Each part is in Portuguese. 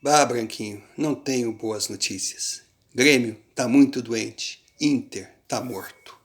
Bah, Branquinho, não tenho boas notícias. Grêmio tá muito doente. Inter tá morto.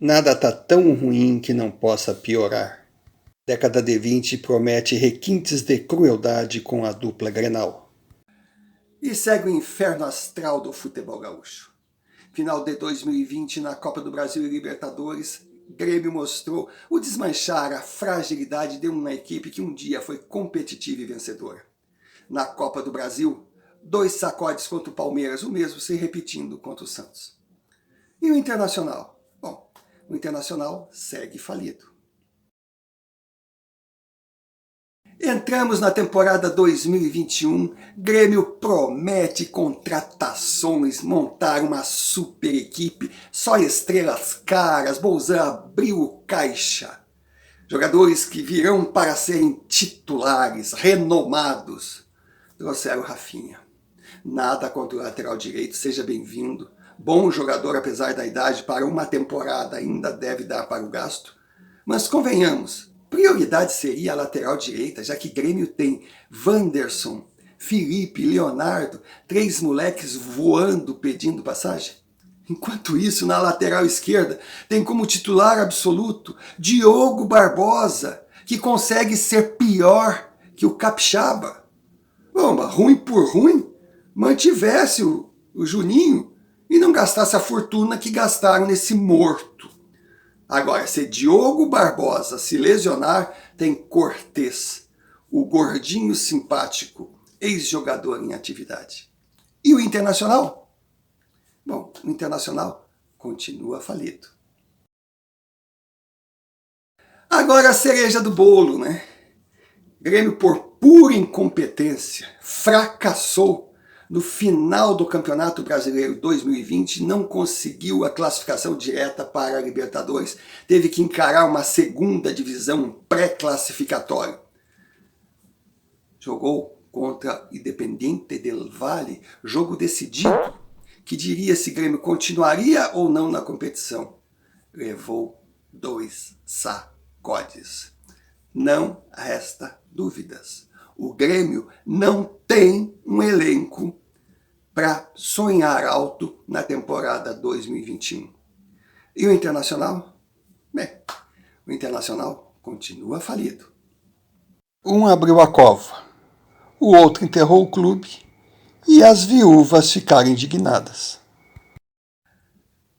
Nada tá tão ruim que não possa piorar. Década de 20 promete requintes de crueldade com a dupla Grenal. E segue o inferno astral do futebol gaúcho. Final de 2020, na Copa do Brasil e Libertadores, Grêmio mostrou o desmanchar, a fragilidade de uma equipe que um dia foi competitiva e vencedora. Na Copa do Brasil, 2 sacodes contra o Palmeiras, o mesmo se repetindo contra o Santos. E o Internacional? Bom, o Internacional segue falido. Entramos na temporada 2021, Grêmio promete contratações, montar uma super equipe, só estrelas caras, Bolzan abriu o caixa. Jogadores que virão para serem titulares, renomados. Trouxeram o Rafinha. Nada contra o lateral direito, seja bem-vindo. Bom jogador apesar da idade, para uma temporada ainda deve dar para o gasto. Mas convenhamos, prioridade seria a lateral direita, já que Grêmio tem Wanderson, Felipe, Leonardo, 3 moleques voando pedindo passagem. Enquanto isso, na lateral esquerda, tem como titular absoluto Diogo Barbosa, que consegue ser pior que o Capixaba. Bom, ruim por ruim, mantivesse o Juninho e não gastasse a fortuna que gastaram nesse morto. Agora, se Diogo Barbosa se lesionar, tem Cortez, o gordinho simpático, ex-jogador em atividade. E o Internacional? Bom, o Internacional continua falido. Agora a cereja do bolo, né? Grêmio, por pura incompetência, fracassou no final do Campeonato Brasileiro 2020, não conseguiu a classificação direta para a Libertadores, teve que encarar uma segunda divisão, um pré-classificatório. Jogou contra Independiente del Valle, jogo decidido, que diria se Grêmio continuaria ou não na competição. Levou 2 sacodes. Não resta dúvidas. O Grêmio não tem um elenco para sonhar alto na temporada 2021. E o Internacional? Bem, o Internacional continua falido. Um abriu a cova, o outro enterrou o clube e as viúvas ficaram indignadas.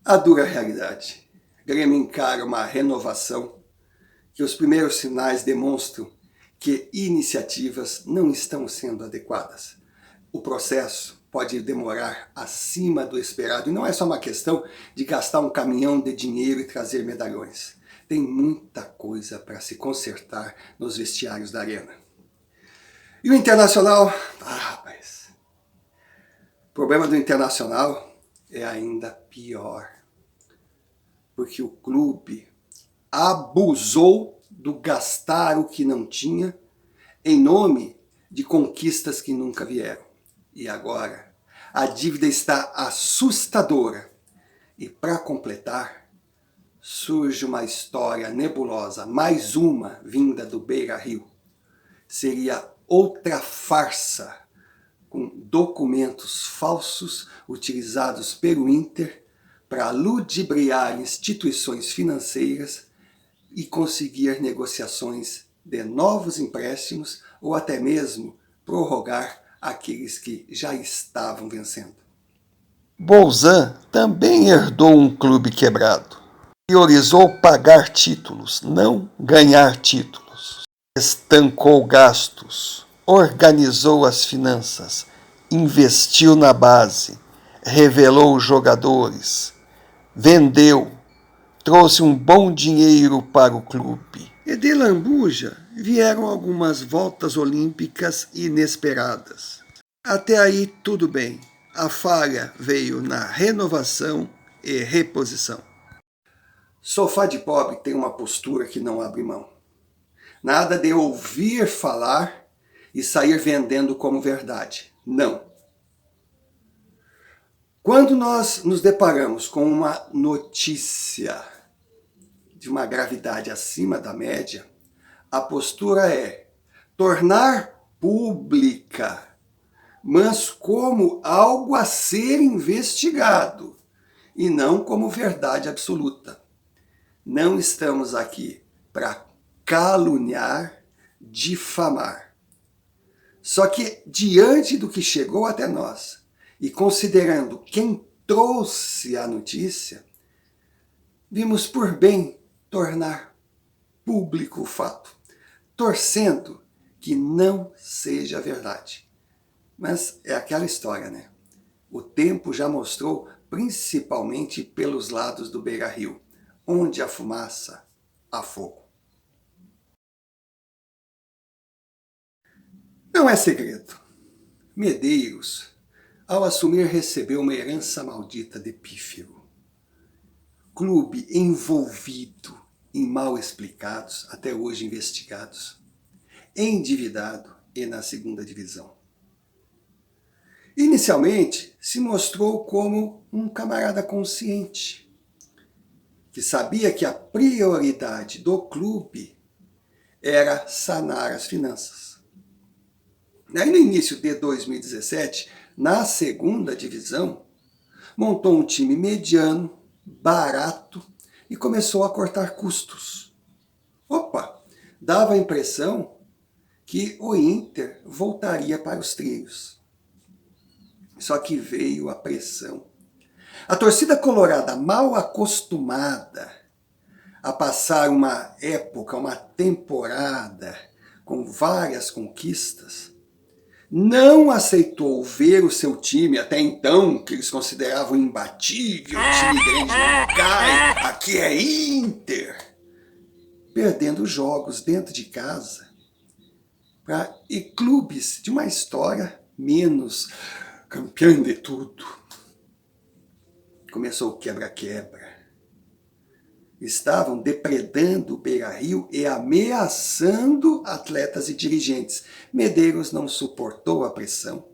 A dura realidade. Grêmio encara uma renovação que os primeiros sinais demonstram que iniciativas não estão sendo adequadas. O processo pode demorar acima do esperado, e não é só uma questão de gastar um caminhão de dinheiro e trazer medalhões. Tem muita coisa para se consertar nos vestiários da Arena. E o Internacional? Rapaz, o problema do Internacional é ainda pior, porque o clube abusou do gastar o que não tinha em nome de conquistas que nunca vieram. E agora a dívida está assustadora. E para completar, surge uma história nebulosa, mais uma vinda do Beira-Rio. Seria outra farsa com documentos falsos utilizados pelo Inter para ludibriar instituições financeiras e conseguir negociações de novos empréstimos ou até mesmo prorrogar aqueles que já estavam vencendo. Bolzan também herdou um clube quebrado. Priorizou pagar títulos, não ganhar títulos. Estancou gastos, organizou as finanças, investiu na base, revelou jogadores, vendeu, trouxe um bom dinheiro para o clube. E de lambuja vieram algumas voltas olímpicas inesperadas. Até aí tudo bem. A falha veio na renovação e reposição. Sofá de pobre tem uma postura que não abre mão. Nada de ouvir falar e sair vendendo como verdade. Não. Quando nós nos deparamos com uma notícia de uma gravidade acima da média, a postura é tornar pública, mas como algo a ser investigado e não como verdade absoluta. Não estamos aqui para caluniar, difamar. Só que diante do que chegou até nós e considerando quem trouxe a notícia, vimos por bem tornar público o fato, torcendo que não seja verdade. Mas é aquela história, né? O tempo já mostrou, principalmente pelos lados do Beira-Rio, onde há fumaça, há fogo. Não é segredo. Medeiros, ao assumir, recebeu uma herança maldita de pífero. Clube envolvido em mal explicados, até hoje investigados, endividado e na segunda divisão. Inicialmente, se mostrou como um camarada consciente, que sabia que a prioridade do clube era sanar as finanças. Aí, no início de 2017, na segunda divisão, montou um time mediano, barato e começou a cortar custos. Opa! Dava a impressão que o Inter voltaria para os trilhos. Só que veio a pressão. A torcida colorada, mal acostumada a passar uma época, uma temporada com várias conquistas, não aceitou ver o seu time, até então, que eles consideravam imbatível, time grande não cai, aqui é Inter, perdendo jogos dentro de casa e clubes de uma história menos campeão de tudo. Começou o quebra-quebra. Estavam depredando o Beira-Rio e ameaçando atletas e dirigentes. Medeiros não suportou a pressão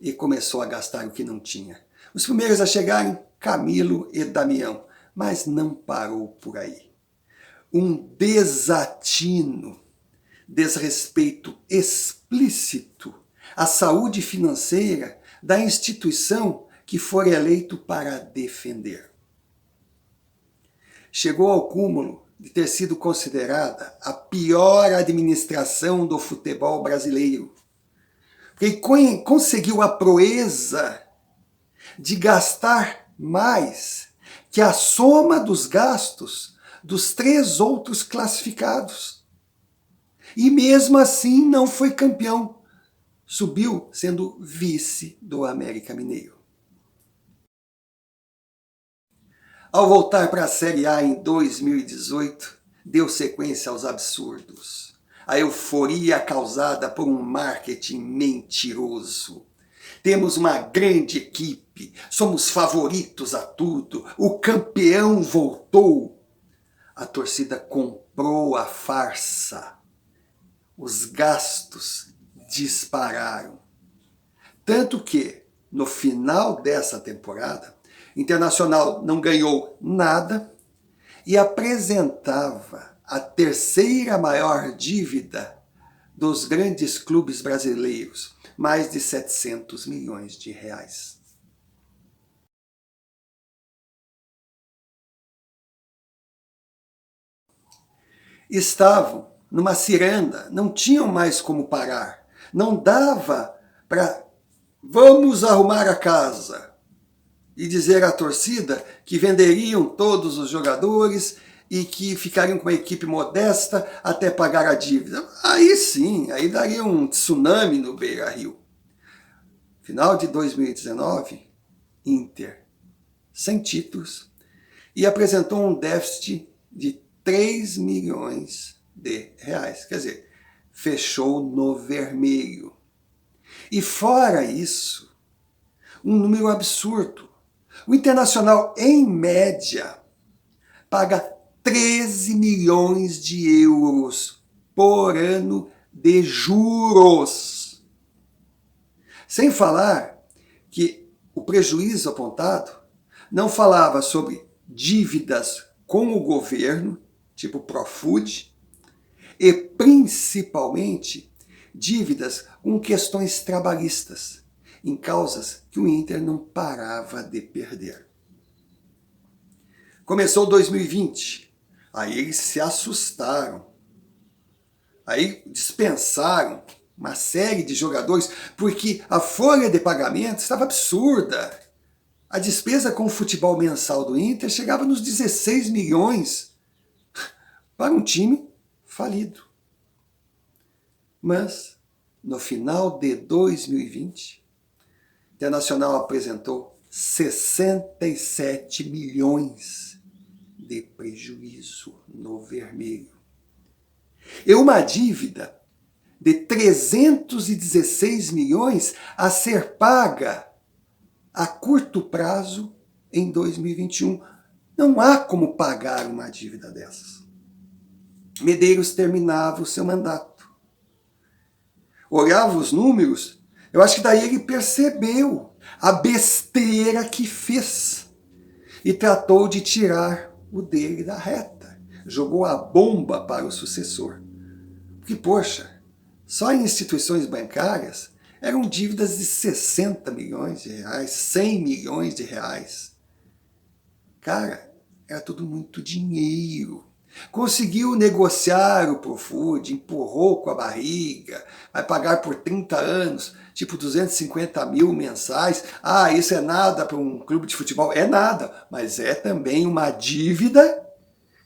e começou a gastar o que não tinha. Os primeiros a chegarem, Camilo e Damião, mas não parou por aí. Um desatino, desrespeito explícito à saúde financeira da instituição que for eleito para defender. Chegou ao cúmulo de ter sido considerada a pior administração do futebol brasileiro, porque conseguiu a proeza de gastar mais que a soma dos gastos dos 3 outros classificados. E mesmo assim não foi campeão. Subiu sendo vice do América Mineiro. Ao voltar para a Série A em 2018, deu sequência aos absurdos. A euforia causada por um marketing mentiroso. Temos uma grande equipe, somos favoritos a tudo, o campeão voltou. A torcida comprou a farsa. Os gastos dispararam. Tanto que, no final dessa temporada, Internacional não ganhou nada e apresentava a 3ª maior dívida dos grandes clubes brasileiros, mais de 700 milhões de reais. Estavam numa ciranda, não tinham mais como parar, não dava para vamos arrumar a casa e dizer à torcida que venderiam todos os jogadores e que ficariam com uma equipe modesta até pagar a dívida. Aí sim, aí daria um tsunami no Beira-Rio. Final de 2019, Inter, sem títulos, e apresentou um déficit de 3 milhões de reais. Quer dizer, fechou no vermelho. E fora isso, um número absurdo. O Internacional, em média, paga 13 milhões de euros por ano de juros. Sem falar que o prejuízo apontado não falava sobre dívidas com o governo, tipo Profood, e principalmente dívidas com questões trabalhistas, em causas que o Inter não parava de perder. Começou 2020, aí eles se assustaram, aí dispensaram uma série de jogadores, porque a folha de pagamento estava absurda. A despesa com o futebol mensal do Inter chegava nos 16 milhões para um time falido. Mas, no final de 2020, o Internacional apresentou 67 milhões de prejuízo no vermelho. E uma dívida de 316 milhões a ser paga a curto prazo em 2021. Não há como pagar uma dívida dessas. Medeiros terminava o seu mandato. Olhava os números, eu acho que daí ele percebeu a besteira que fez e tratou de tirar o dele da reta. Jogou a bomba para o sucessor. Porque, poxa, só em instituições bancárias eram dívidas de 60 milhões de reais, 100 milhões de reais. Cara, era tudo muito dinheiro. Conseguiu negociar o Profood, empurrou com a barriga, vai pagar por 30 anos, tipo 250 mil mensais. Ah, isso é nada para um clube de futebol? É nada, mas é também uma dívida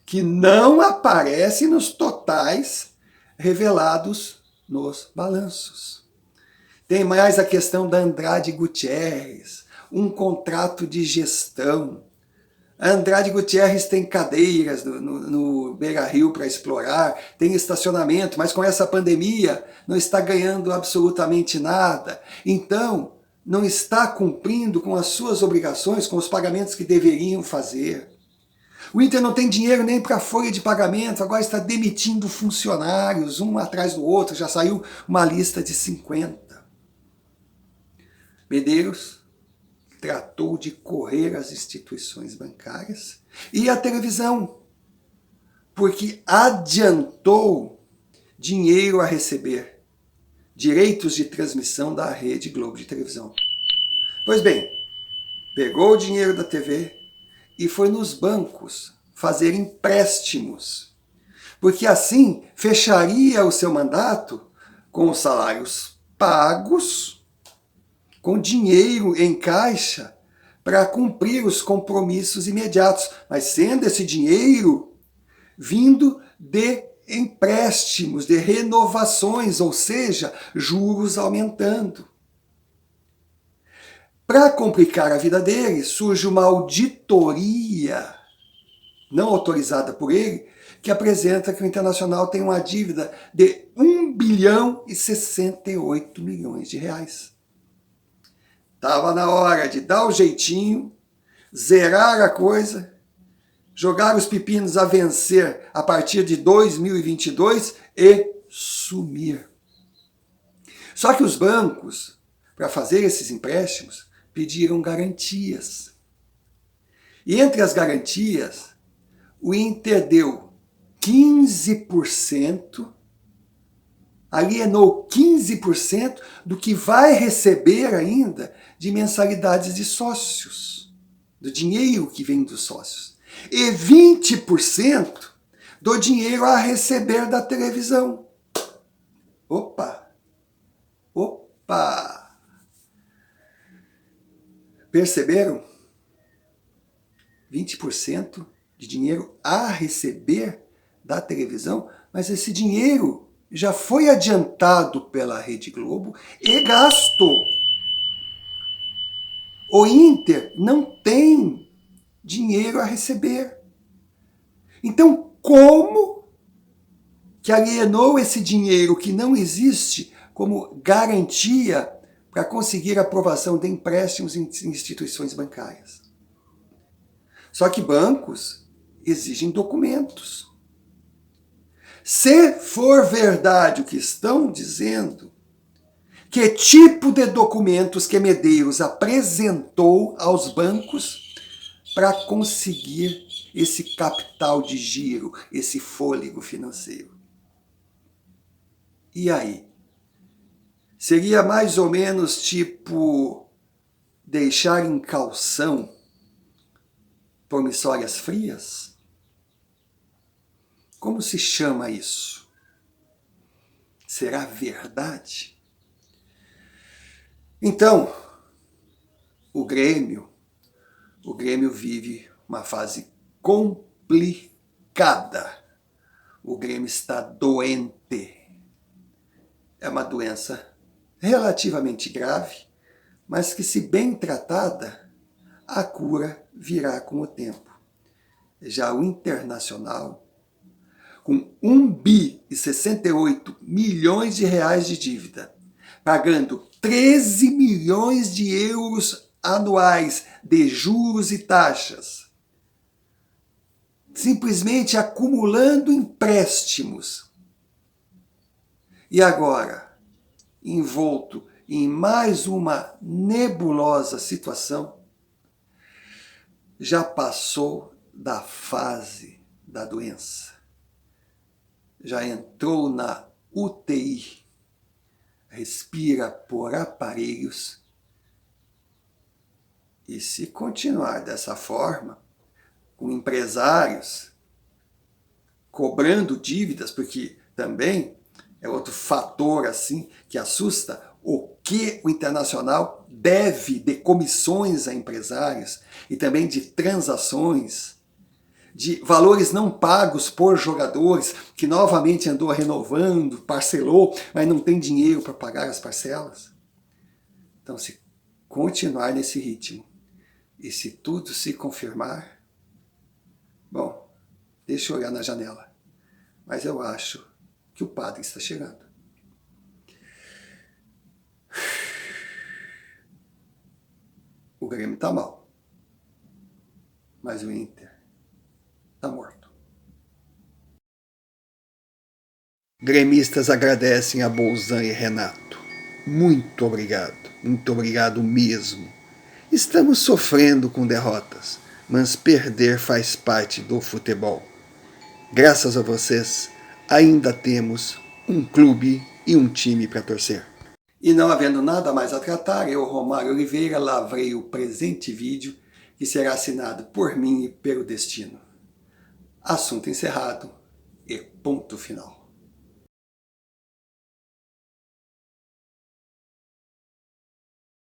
que não aparece nos totais revelados nos balanços. Tem mais a questão da Andrade Gutierrez, um contrato de gestão. A Andrade Gutierrez tem cadeiras no Beira-Rio para explorar, tem estacionamento, mas com essa pandemia não está ganhando absolutamente nada. Então, não está cumprindo com as suas obrigações, com os pagamentos que deveriam fazer. O Inter não tem dinheiro nem para a folha de pagamento, agora está demitindo funcionários, um atrás do outro, já saiu uma lista de 50. Medeiros tratou de correr as instituições bancárias e a televisão, porque adiantou dinheiro a receber, direitos de transmissão da Rede Globo de televisão. Pois bem, pegou o dinheiro da TV e foi nos bancos fazer empréstimos, porque assim fecharia o seu mandato com os salários pagos, com dinheiro em caixa para cumprir os compromissos imediatos, mas sendo esse dinheiro vindo de empréstimos, de renovações, ou seja, juros aumentando. Para complicar a vida dele, surge uma auditoria não autorizada por ele, que apresenta que o Internacional tem uma dívida de 1 bilhão e 68 milhões de reais. Estava na hora de dar o jeitinho, zerar a coisa, jogar os pepinos a vencer a partir de 2022 e sumir. Só que os bancos, para fazer esses empréstimos, pediram garantias. E entre as garantias, o Inter deu 15%, alienou 15% do que vai receber ainda de mensalidades de sócios, do dinheiro que vem dos sócios, e 20% do dinheiro a receber da televisão. Opa! Perceberam? 20% de dinheiro a receber da televisão, mas esse dinheiro já foi adiantado pela Rede Globo e gasto. O Inter não tem dinheiro a receber. Então, como que alienou esse dinheiro que não existe como garantia para conseguir a aprovação de empréstimos em instituições bancárias? Só que bancos exigem documentos. Se for verdade o que estão dizendo, que tipo de documentos que Medeiros apresentou aos bancos para conseguir esse capital de giro, esse fôlego financeiro? E aí? Seria mais ou menos tipo deixar em calção promissórias frias? Como se chama isso? Será verdade? Então, o Grêmio vive uma fase complicada. O Grêmio está doente. É uma doença relativamente grave, mas que, se bem tratada, a cura virá com o tempo. Já o Internacional, com 1,68 bilhões de reais de dívida, pagando 13 milhões de euros anuais de juros e taxas, simplesmente acumulando empréstimos. E agora, envolto em mais uma nebulosa situação, já passou da fase da doença. Já entrou na UTI, respira por aparelhos, e se continuar dessa forma, com empresários cobrando dívidas, porque também é outro fator assim que assusta, o que o Internacional deve de comissões a empresários e também de transações, de valores não pagos por jogadores, que novamente andou renovando, parcelou, mas não tem dinheiro para pagar as parcelas. Então, se continuar nesse ritmo, e se tudo se confirmar, bom, deixa eu olhar na janela, mas eu acho que o padre está chegando. O Grêmio está mal, mas o Inter está morto. Gremistas agradecem a Bolzan e Renato. Muito obrigado mesmo. Estamos sofrendo com derrotas, mas perder faz parte do futebol. Graças a vocês, ainda temos um clube e um time para torcer. E não havendo nada mais a tratar, eu, Romário Oliveira, lavrei o presente vídeo, que será assinado por mim e pelo destino. Assunto encerrado e ponto final.